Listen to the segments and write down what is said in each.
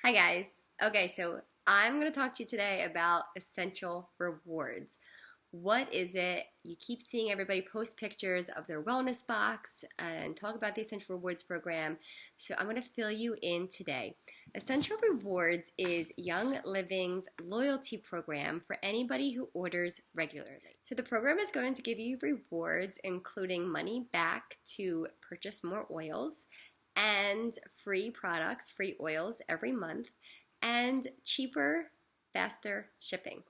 Hi guys. Okay, so I'm going to talk to you today about essential rewards. What is it? You keep seeing everybody post pictures of their wellness box and talk about the Essential Rewards program. So I'm going to fill you in today. Essential Rewards is Young Living's loyalty program for anybody who orders regularly. So the program is going to give you rewards including money back to purchase more oils and free products, free oils every month, and cheaper, faster shipping.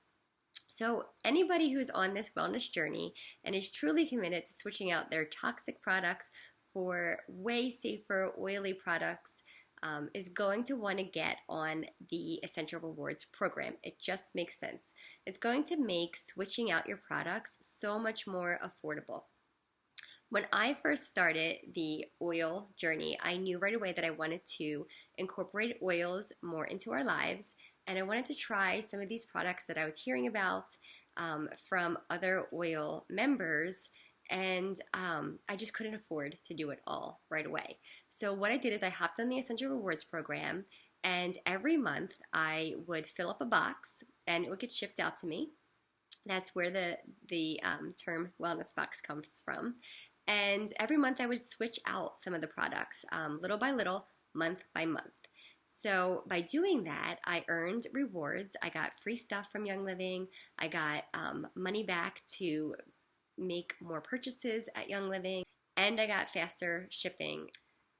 So anybody who's on this wellness journey and is truly committed to switching out their toxic products for way safer oily products is going to want to get on the Essential Rewards program. It just makes sense. It's going to make switching out your products so much more affordable. When I first started the oil journey, I knew right away that I wanted to incorporate oils more into our lives, and I wanted to try some of these products that I was hearing about from other oil members, and I just couldn't afford to do it all right away. So what I did is I hopped on the Essential Rewards program, and every month I would fill up a box, and it would get shipped out to me. That's where the term wellness box comes from. And every month I would switch out some of the products, little by little, month by month. So by doing that, I earned rewards. I got free stuff from Young Living. I got money back to make more purchases at Young Living. And I got faster shipping.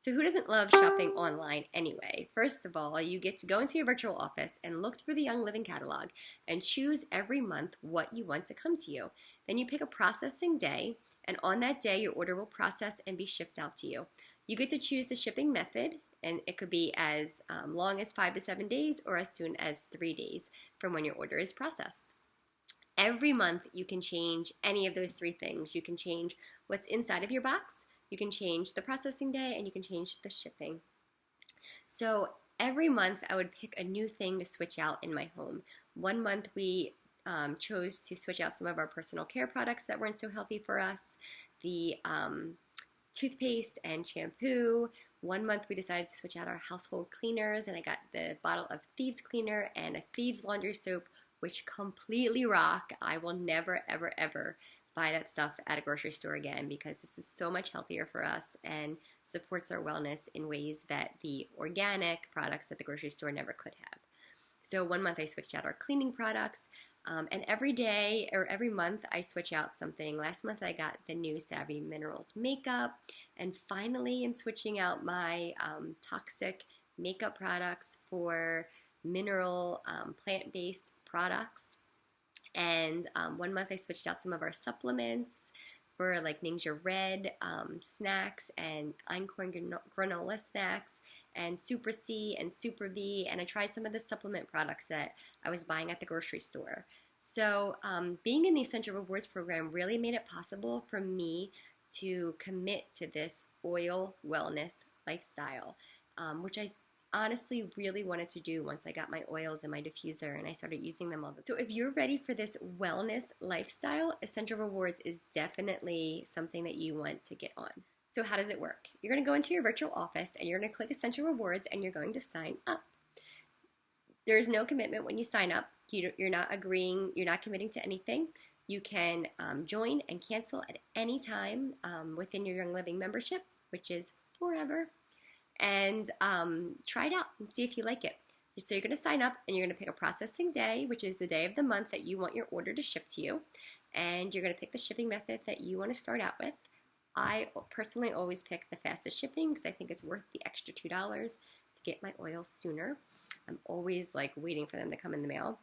So who doesn't love shopping online anyway? First of all, you get to go into your virtual office and look through the Young Living catalog and choose every month what you want to come to you. Then you pick a processing day, and on that day your order will process and be shipped out to you. You get to choose the shipping method, and it could be as long as 5 to 7 days or as soon as 3 days from when your order is processed. Every month you can change any of those three things. You can change what's inside of your box, you can change the processing day, and you can change the shipping. So every month I would pick a new thing to switch out in my home. One month we chose to switch out some of our personal care products that weren't so healthy for us, the toothpaste and shampoo. One month we decided to switch out our household cleaners, and I got the bottle of Thieves cleaner and a Thieves laundry soap, which completely rock. I will never, ever, ever buy that stuff at a grocery store again because this is so much healthier for us and supports our wellness in ways that the organic products at the grocery store never could have. So one month I switched out our cleaning products, and every day or every month I switch out something. Last month I got the new Savvy Minerals makeup, and finally I'm switching out my toxic makeup products for mineral plant-based products. And one month I switched out some of our supplements for like Ninja Red snacks and einkorn granola snacks and Super C and Super V, and I tried some of the supplement products that I was buying at the grocery store. So being in the Essential Rewards program really made it possible for me to commit to this oil wellness lifestyle, which I honestly really wanted to do once I got my oils and my diffuser and I started using them all the time. So if you're ready for this wellness lifestyle, Essential Rewards is definitely something that you want to get on. So how does it work? You're going to go into your virtual office and you're going to click Essential Rewards and you're going to sign up. There's no commitment when you sign up. You're not agreeing, you're not committing to anything. You can join and cancel at any time within your Young Living membership, which is forever. And try it out and see if you like it. So you're going to sign up and you're going to pick a processing day, which is the day of the month that you want your order to ship to you. And you're going to pick the shipping method that you want to start out with. I personally always pick the fastest shipping because I think it's worth the extra $2 to get my oils sooner. I'm always like waiting for them to come in the mail.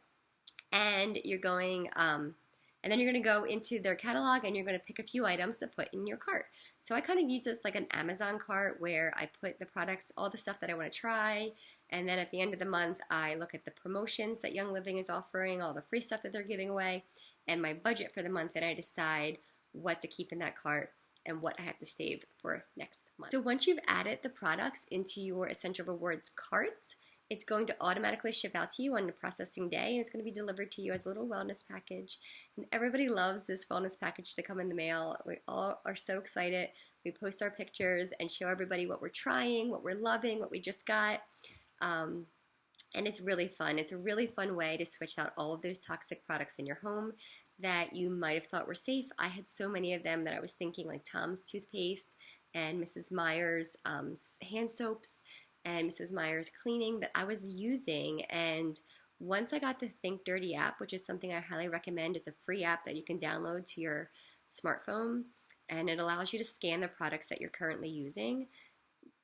And you're going and then you're going to go into their catalog and you're going to pick a few items to put in your cart. So I kind of use this like an Amazon cart where I put the products, all the stuff that I want to try, and then at the end of the month I look at the promotions that Young Living is offering, all the free stuff that they're giving away, and my budget for the month, and I decide what to keep in that cart and what I have to save for next month. So once you've added the products into your Essential Rewards cart, it's going to automatically ship out to you on the processing day, and it's going to be delivered to you as a little wellness package. And everybody loves this wellness package to come in the mail. We all are so excited. We post our pictures and show everybody what we're trying, what we're loving, what we just got. And it's really fun. It's a really fun way to switch out all of those toxic products in your home that you might have thought were safe. I had so many of them that I was thinking, like Tom's toothpaste and Mrs. Meyer's hand soaps and Mrs. Meyer's cleaning, that I was using. And once I got the Think Dirty app, which is something I highly recommend, it's a free app that you can download to your smartphone, and it allows you to scan the products that you're currently using.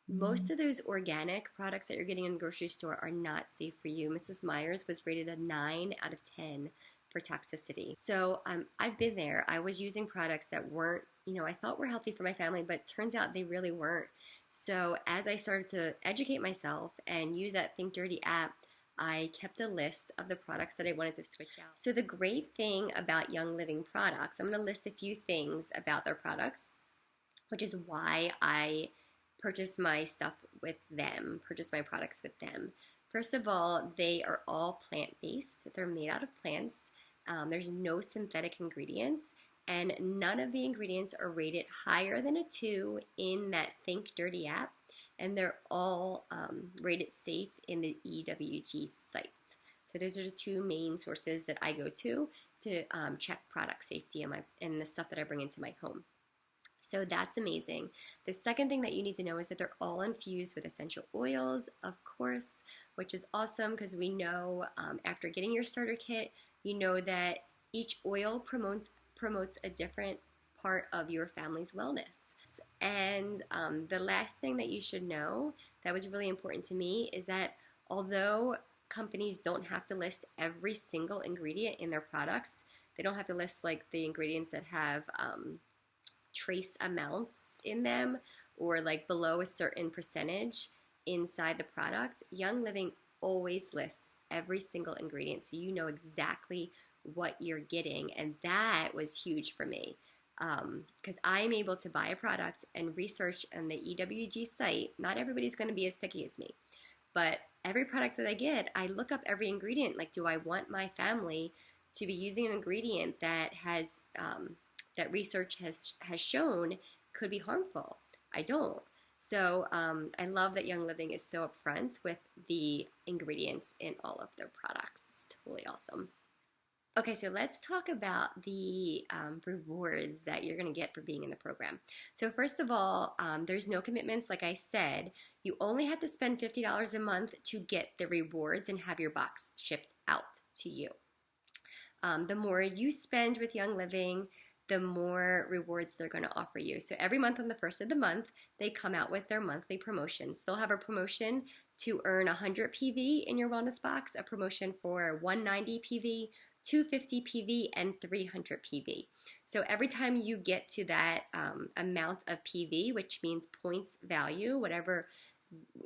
Most of those organic products that you're getting in the grocery store are not safe for you. Mrs. Meyer's was rated a 9 out of 10 for toxicity. So I've been there. I was using products that weren't, I thought were healthy for my family, but turns out they really weren't. So as I started to educate myself and use that Think Dirty app, I kept a list of the products that I wanted to switch out. So the great thing about Young Living products, I'm going to list a few things about their products, which is why I purchase my stuff with them, purchase my products with them. First of all, they are all plant-based. They're made out of plants. There's no synthetic ingredients, and none of the ingredients are rated higher than a 2 in that Think Dirty app, and they're all rated safe in the EWG site. So those are the 2 main sources that I go to check product safety in the stuff that I bring into my home. So that's amazing. The second thing that you need to know is that they're all infused with essential oils, of course, which is awesome because we know after getting your starter kit, you know that each oil promotes a different part of your family's wellness. And the last thing that you should know that was really important to me is that although companies don't have to list every single ingredient in their products, they don't have to list like the ingredients that have trace amounts in them or like below a certain percentage inside the product. Young Living always lists every single ingredient so you know exactly what you're getting, and that was huge for me because I'm able to buy a product and research on the EWG site. Not everybody's going to be as picky as me, but every product that I get, I look up every ingredient. Like, do I want my family to be using an ingredient that has that research has shown could be harmful? I don't. So I love that Young Living is so upfront with the ingredients in all of their products. It's totally awesome. Okay, so let's talk about the rewards that you're going to get for being in the program. So first of all, there's no commitments. Like I said, you only have to spend $50 a month to get the rewards and have your box shipped out to you. The more you spend with Young Living, the more rewards they're going to offer you. So every month on the first of the month, they come out with their monthly promotions. They'll have a promotion to earn 100 PV in your wellness box, a promotion for 190 PV, 250 PV, and 300 PV. So every time you get to that amount of PV, which means points value, whatever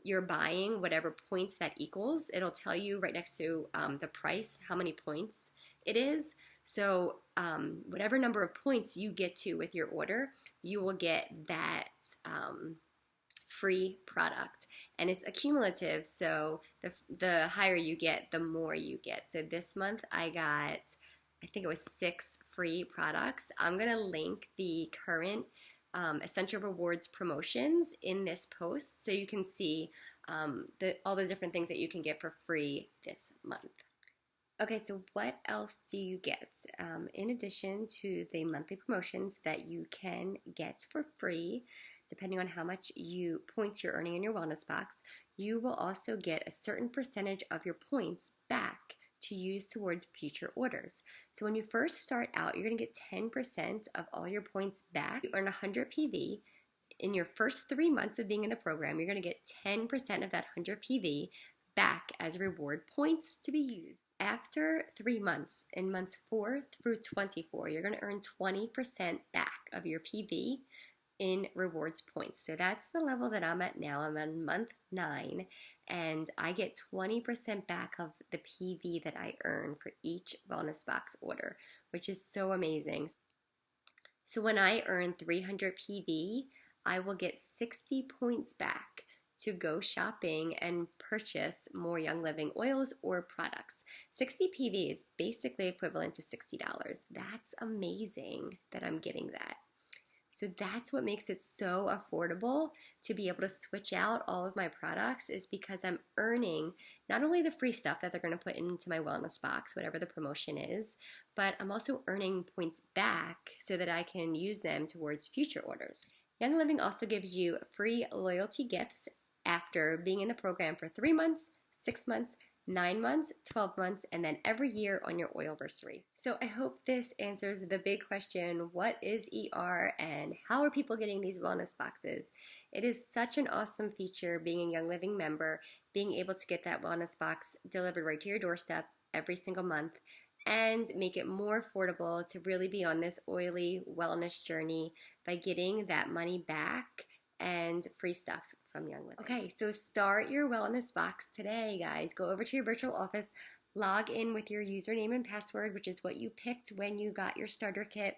you're buying, whatever points that equals, it'll tell you right next to the price how many points it is. So whatever number of points you get to with your order, you will get that free product. And it's accumulative, so the higher you get, the more you get. So this month I got, I think it was 6 free products. I'm going to link the current Essential Rewards promotions in this post so you can see all the different things that you can get for free this month. Okay, so what else do you get? In addition to the monthly promotions that you can get for free, depending on how much points you're earning in your wellness box, you will also get a certain percentage of your points back to use towards future orders. So when you first start out, you're going to get 10% of all your points back. You earn 100 PV. In your first 3 months of being in the program, you're going to get 10% of that 100 PV back as reward points to be used. After 3 months, in months 4 through 24, you're going to earn 20% back of your PV in rewards points. So that's the level that I'm at now. I'm on month 9, and I get 20% back of the PV that I earn for each wellness box order, which is so amazing. So when I earn 300 PV, I will get 60 points back to go shopping and purchase more Young Living oils or products. 60 PV is basically equivalent to $60. That's amazing that I'm getting that. So that's what makes it so affordable to be able to switch out all of my products, is because I'm earning not only the free stuff that they're going to put into my wellness box, whatever the promotion is, but I'm also earning points back so that I can use them towards future orders. Young Living also gives you free loyalty gifts after being in the program for 3 months, 6 months, 9 months, 12 months, and then every year on your oilversary. So I hope this answers the big question, what is ER and how are people getting these wellness boxes? It is such an awesome feature being a Young Living member, being able to get that wellness box delivered right to your doorstep every single month and make it more affordable to really be on this oily wellness journey by getting that money back and free stuff from Young Living. Okay, so start your wellness box today, guys. Go over to your virtual office, log in with your username and password, which is what you picked when you got your starter kit,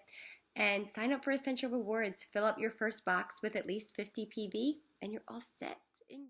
and sign up for Essential Rewards. Fill up your first box with at least 50 PV, and you're all set. Enjoy.